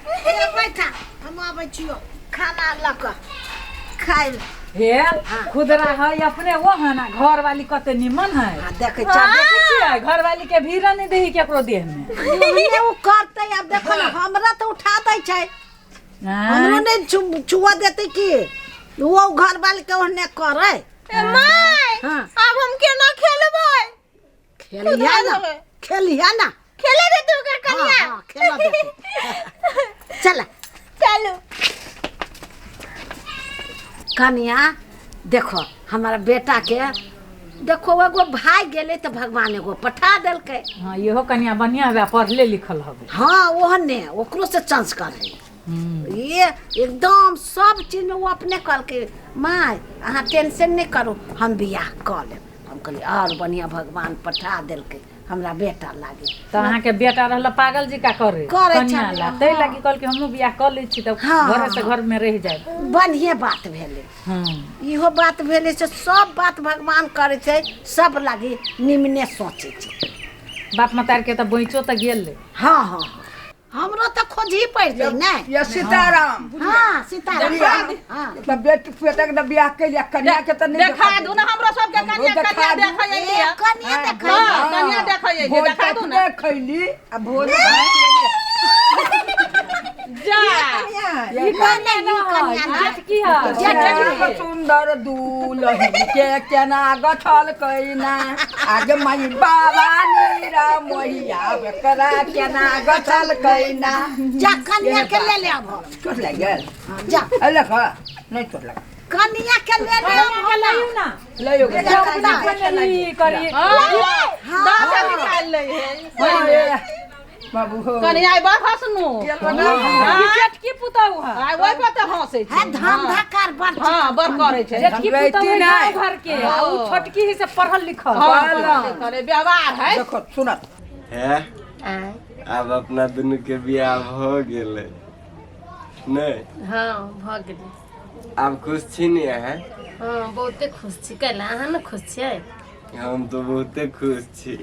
बैठा हम आबै छियो खाना लक खाइ हे खुदरा है अपने वो है ना घर वाली कते निमन है देखे छियै घर वाली के भीड़ नहीं दही केकरो देह में वो करते अब देखो ना हमरा तो उठा दै छै हमरो नहीं छुआ देते की वो घर वाली के ओहने करे माय अब हम केना खेलबै खेलिया ना खेले दे तू कर कनिया हां खेला दे चल चलो कनिया देखो हमारा बेटा के देखो एगो भाई गेले तो भगवान एगो पठा देलके हां इहो कनिया बढ़िया है पढ़ले लिखल हवे हां ओहने ओकरो से चांस करे ये एकदम सब चीज में वो अपने कल के माय अहाँ टेंशन नहीं करो हम बियाह कर लेब हम कहली और बढ़िया भगवान पठा देलके हमरा बेटा लागे तो अहाँ के बेटा रहल पागल जी का करे कन्या ला तै लागी कल के हमहु बियाह कर लै छी त घर से घर में रह जाए बढ़िया बात भेले इहो बात भेले से सब बात भगवान करे छै सब लागी निमने सोचे छै बाप मतार के त बोइचो त गेल हां हां हमरो त खोजी पड़ गई नै ये सीताराम हां सीताराम हां त बेटा के बियाह के लिया कन्या के त नहीं देखा दू ना हमरो सब के कन्या देखा कन्या देखा कन्या देखा देखा दू ना खैली आ भोज जा ये कन्या की है सुंदर दूल्हन के केना गठल कैना आगे माई बाबा नीरा मोहिया बेकरा केना गठल कैना जा कन्या के ले ले अब चोट लग गेल जा अल्लाह का नहीं चोट लग कन्या के ले ले ना ले यो करी दादा निकाल ले बाबू हो कन्या आई बात हसनु जेठकी पुतौ है आई ओइ पर त हंसे छै है धंधा कार बड़ हां बर करे छै जेठकी पुतौ है गाँव घर के आ उ छोटकी ही से पढ़ल लिखल करे व्यवहार है देखो सुनत है अब अपना दुनू के बियाह हो गेले नहीं हाँ भ गेलै आप खुश छी नहीं है हाँ बहुते खुश छी कैला अहाँ न खुश छियै हम तो बहुते खुश छी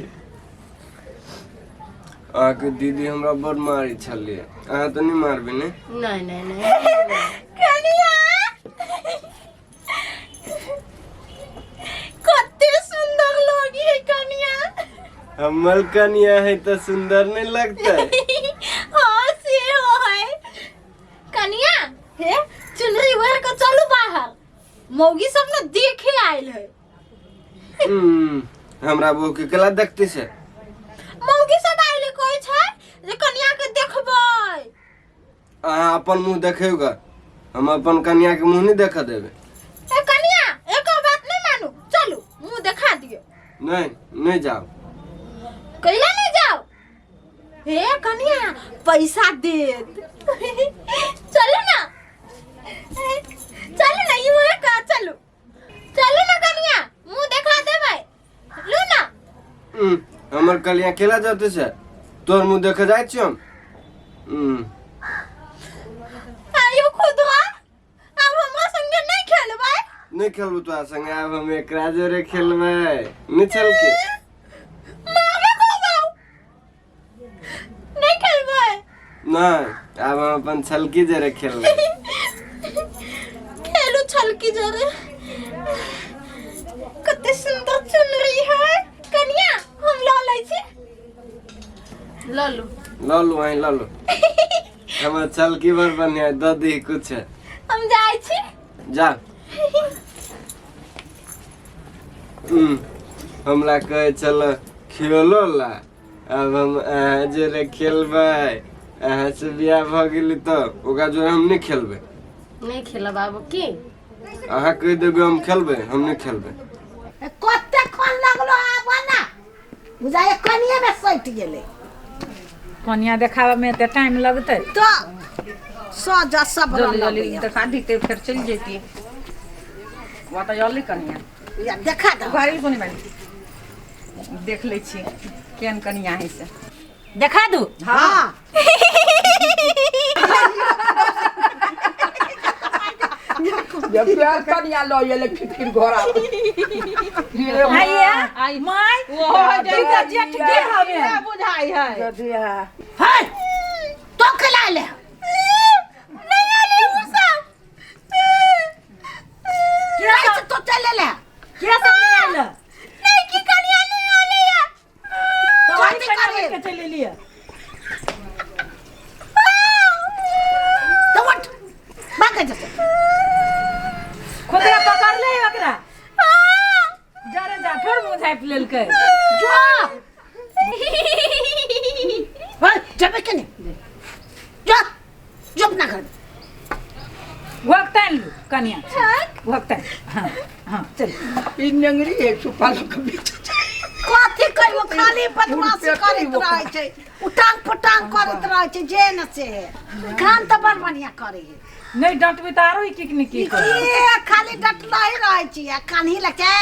आके दीदी हमरा बड़ मारी छलिए अहाँ तो नहीं मारबे ने नहीं नहीं नहीं कन्या कते सुंदर लगी है कन्या हमर कन्या है तो सुंदर नहीं लगता हां से हो है कन्या हे चुनरी वेर के चलू बाहर मौगी सब ने देखे आइल है हमरा बहू के केला देखते से मौगी सब आइल कोइ छै जे कन्या के देखबै अहाँ अपन मुंह देखेगा हम अपन कन्या के मुंह नहीं देखा देबे ए कन्या एक बात नहीं मानू चलू मुंह दिखा दियो नहीं जाओ कैला नहीं जाओ हे कन्या पैसा देत चलो ना यू है का चलो ना कन्या मुंह दिखा देबै लो ना हमर कलिया केला जाते से तोर मुंह देखे जाय छी हम आयो खुदवा अब हमरा संगे नहीं खेलबै नहीं खेलबू तोरा संगे अब हम एकरा जोरे खेलबै नहीं चल के मारे को जाओ नहीं खेलबै नहीं अब हम अपन छलकी जोरे खेलबै खेलू छलकी जोरे कते सुंदर चुनरी है कन्या हम ला लै छी ललू हमर छलकी बड़ बढ़िया द दी कुछ हम जाय छी जा हमरा कहे चल खेलो ला अब हम अहाँ जोरे खेलबै अहाँ से बियाह भ गेली तो ओकरा जोरे हम नहीं खेलबै नहीं खेला बाबू की अहाँ कह देबै हम खेलबै हम नहीं खेलबै कते खोन लगलो आबा ना बुझाए कनिया में सट गेले कन्या देखावा में ते टाइम लगते तो सजा सब जल्दी दिखा दीते फिर चल जेती वो तो जल्दी कन्या या देखा दो भाई सुनी भाई देख ले छी केन कन्या है से देखा दू हां जब प्यार कन्या लो ये ले फिर घर आ आइया आई माय वो जैसा जेठ के हवे बुझाई है जदी है हाय तो खला ले कन्या भक्त हाँ हाँ चल ई नंगरी है सुपा लोग बीच कथी कहियो खाली बदमाशी करैत रहै छै उटांग पटांग करैत रहै छै जे न से काम त बड़ बढ़िया करै है नहीं डंटबी त आरो की खाली डटलै रहै छी आ कान्ही लगे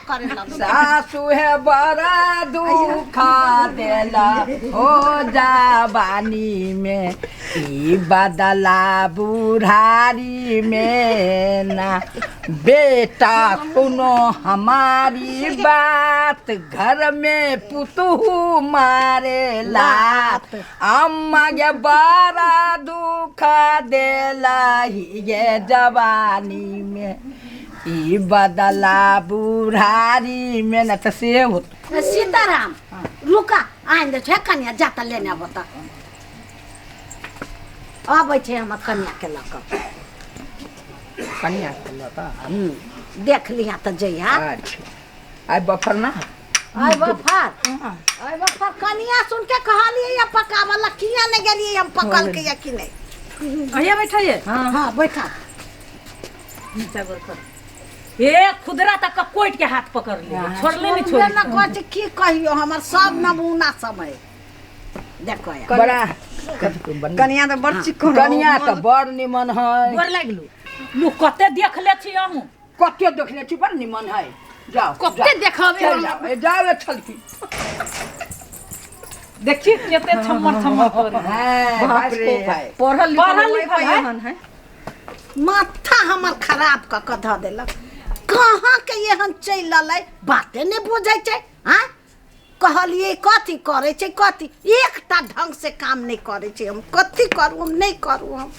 करे लगै सासु है बड़ा दुखा देला हो जवानी में ई बदला बुढ़ारी में ना बेटा सुनो हमारी बात घर में पुतहू मारे लात अम्मा के बड़ा दुखा देला ये जवानी में ई बदला बुढ़ारी में न त से होत सीताराम रुका आइन दे छै कन्या जाता लेने बता आबै छै हमर कन्या के लक कन्या के लता देख लिया त जइया अच्छा आई बफर ना आई बफर कन्या सुन के कहलिए या पकावला किया ने गेलिए हम पकल के या कि नहीं अहिया बैठाइए हां बैठा नीचा गोर कर ए खुदरा तक कोइट के हाथ पकड़ ले छोड़ले नहीं छोड़ ना कहै की कहियो हमर सब नमूना समय देखो या बड़ा कन्या तो बड़ चिक्कन कन्या तो बड़ निमन है गोर लागलू लू कते देख ले छी अहू कते देखले छी बड़ निमन है जाओ कते देखबे जाओ छलकी देखी केते छम्मर करे हां बाप रे पढ़ल लिखल है माथा हमर खराब क क ध देलक कहां के एहन चल ललै बाते ने बुझै छै हां कहलिए कथी करे छै कथी एकटा ढंग से काम नहीं करे छै हम कथी करू हम नहीं करू हम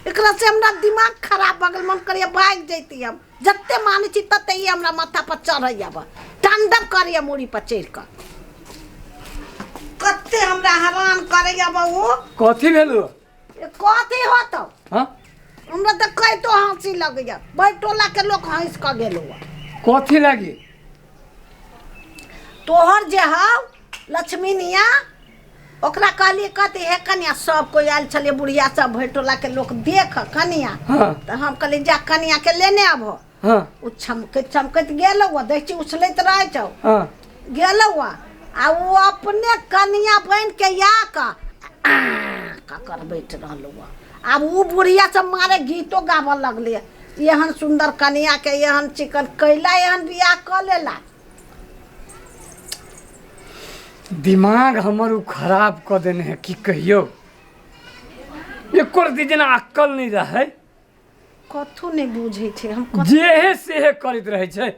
एकरा से हमरा दिमाग खराब बगल मन करिया भाग जैती हम जत्ते माने छी तते ही हमरा माथा पर चढ़ैया बा तांडव करिया मुड़ी पर चढ़ क कत्ते हमरा हैरान करैया बाबू कथी भेलु कथी होतो हां हमरा त कहि तो हंसी लगैया बैठोला के लोग हंस क गेलो कथी लागी तोहर जे हौ लक्ष्मीनिया ओकरा कहलिए कथी है कन्या सब कोई आयल छले बुढ़िया सब भैटोला के लोग देख कन्या हाँ। तो हम कहली जा कन्या के लेने आबो हां उ चमकत गेलौ देखी उछलैत रहे छौ हां गेलौ आ वो अपने कन्या बन के या का कर बैठ रहलो अब उ बुढ़िया सब मारे गीतो गावे लगले एहन सुंदर कन्या के एहन चिकन कैला एहन बियाह क लेला दिमाग हमर खराब क देने है की कहियो एकर दिन अक्कल नहीं रहे कथु नहीं बुझे छे हम जेहे सेहे करैत रहे छै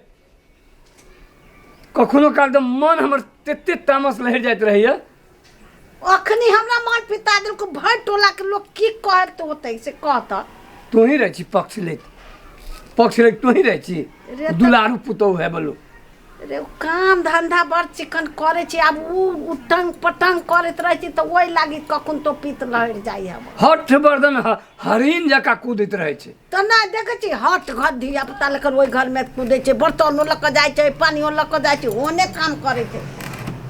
कखनो काल त मन हमर तेते तामस लहर जाइत रहैया अखनी हमरा मार पिता दिल को भर टोला के लोग की कहत होते से कहता तू ही रह छी पक्ष ले तू ही रह छी दुलारू पुतौ है बोलो रे काम धंधा बड़ चिकन करे छी अब उ उटंग पटंग करत रहे छी त ओइ लागी कखन तो पीत लहर जाई हम हठ बर्दन हरिन जका कूदैत रहे छै त ना देखे छी हट घर धिया पुता लेकर ओइ घर में कूदे छै बर्तन लक जाय छै पानी लक जाय छै ओने काम करे छै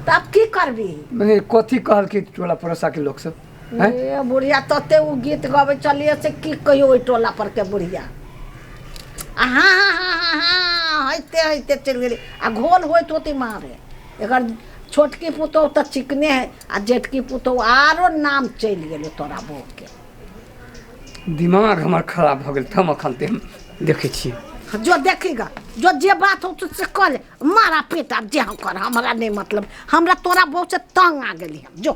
तब की करबी मने कथी कहल के टोला पड़ोसा के लोग सब हैं ए बुढ़िया तते उ गीत गावे चलिए से की कहियो ओइ टोला पर के बुढ़िया हते चल गेली आ घोल होइत होती मारे एकर छोटकी पुतौ त चिकने है आ जेठकी पुतौ आरो नाम चल गेलो तोरा बो के दिमाग हमर खराब भ गेल थम अखन ते देखे छी जो देखेगा जो जे बात हो तुझसे कह मारा पेट अब जे हम कर हमरा नहीं मतलब हमरा तोरा बहुत से तंग आ गेली जो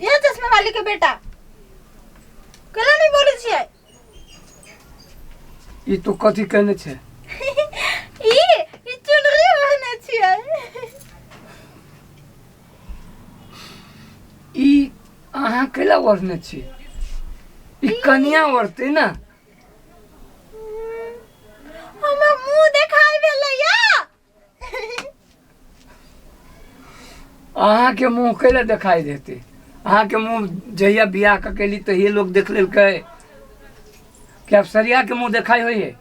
ये चश्मे वाली के बेटा कला नहीं बोले छिए ई तो कथी कहने छै ई चुनरी बहने छिए ई अहाँ केला ओढ़ने छी ई कन्या ओढ़ते ना हमरा मुंह देखाई भेलैया अहाँ के मुंह केला दिखाई देते अहाँ के मुंह जहिया बियाह क केली तहिए लोग देख लेलकै कि अफसरिया के मुंह देखाई होइए